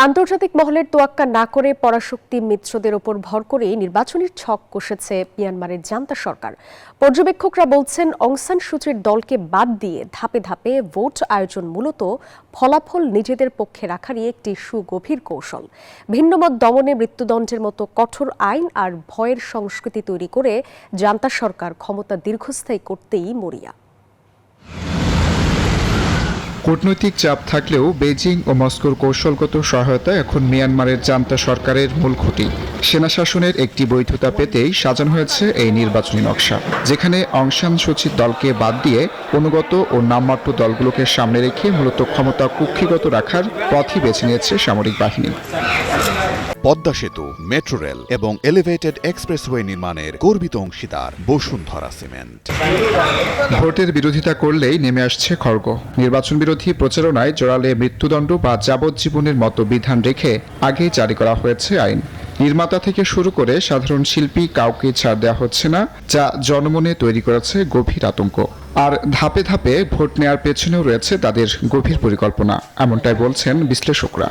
আন্তর্জাতিক মহলের তোয়াক্কা না করে পরাশক্তি মিত্রদের ওপর ভর করে নির্বাচনের ছক কষেছে মিয়ানমারের জান্তা সরকার। পর্যবেক্ষকরা বলছেন, অং সান সুচির দলকে বাদ দিয়ে ধাপে ধাপে ভোট আয়োজন মূলত ফলাফল নিজেদের পক্ষে রাখারই একটি সুগভীর কৌশল। ভিন্নমত দমনে মৃত্যুদণ্ডের মতো কঠোর আইন আর ভয়ের সংস্কৃতি তৈরি করে জান্তা সরকার ক্ষমতা দীর্ঘস্থায়ী করতেই মরিয়া। কূটনৈতিক চাপ থাকলেও বেজিং ও মস্কোর কৌশলগত সহায়তা এখন মিয়ানমারের জান্তা সরকারের মূল খুঁটি। সেনা শাসনের একটি বৈধতা পেতেই সাজানো হয়েছে এই নির্বাচনী নকশা, যেখানে অং সান সুচির দলকে বাদ দিয়ে অনুগত ও নামমাত্র দলগুলোকে সামনে রেখে মূলত ক্ষমতা কুক্ষিগত রাখার পথই বেছে নিয়েছে সামরিক বাহিনী। পদ্মা সেতু, মেট্রো রেল এবং এলিভেটেড এক্সপ্রেসওয়ে নির্মাণের গর্বিত অংশীদার বসুন্ধরা সিমেন্ট। ভোটের বিরোধিতা করলেই নেমে আসছে খড়গ। নির্বাচন বিরোধী প্রচারণায় জড়ালে মৃত্যুদণ্ড বা যাবজ্জীবনের মতো বিধান রেখে আগেই জারি করা হয়েছে আইন। নির্মাতা থেকে শুরু করে সাধারণ শিল্পী কাউকে ছাড় দেওয়া হচ্ছে না, যা জনমনে তৈরি করেছে গভীর আতঙ্ক। আর ধাপে ধাপে ভোট নেওয়ার পেছনেও রয়েছে তাদের গভীর পরিকল্পনা, এমনটাই বলছেন বিশ্লেষকরা।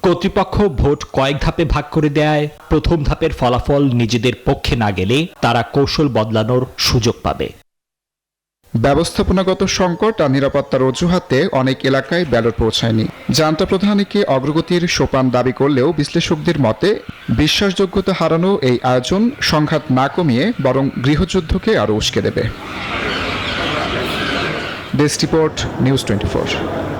কর্তৃপক্ষ ভোট কয়েক ধাপে ভাগ করে দেয়। প্রথম ধাপের ফলাফল নিজেদের পক্ষে না গেলে তারা কৌশল বদলানোর সুযোগ পাবে। ব্যবস্থাপনাগত সংকট আর নিরাপত্তার অজুহাতে অনেক এলাকায় ব্যালট পৌঁছায়নি। জান্তা প্রধানকে অগ্রগতির সোপান দাবি করলেও বিশ্লেষকদের মতে বিশ্বাসযোগ্যতা হারানো এই আয়োজন সংঘাত না কমিয়ে বরং গৃহযুদ্ধকে আরও উস্কে দেবে। Desk report, news 24।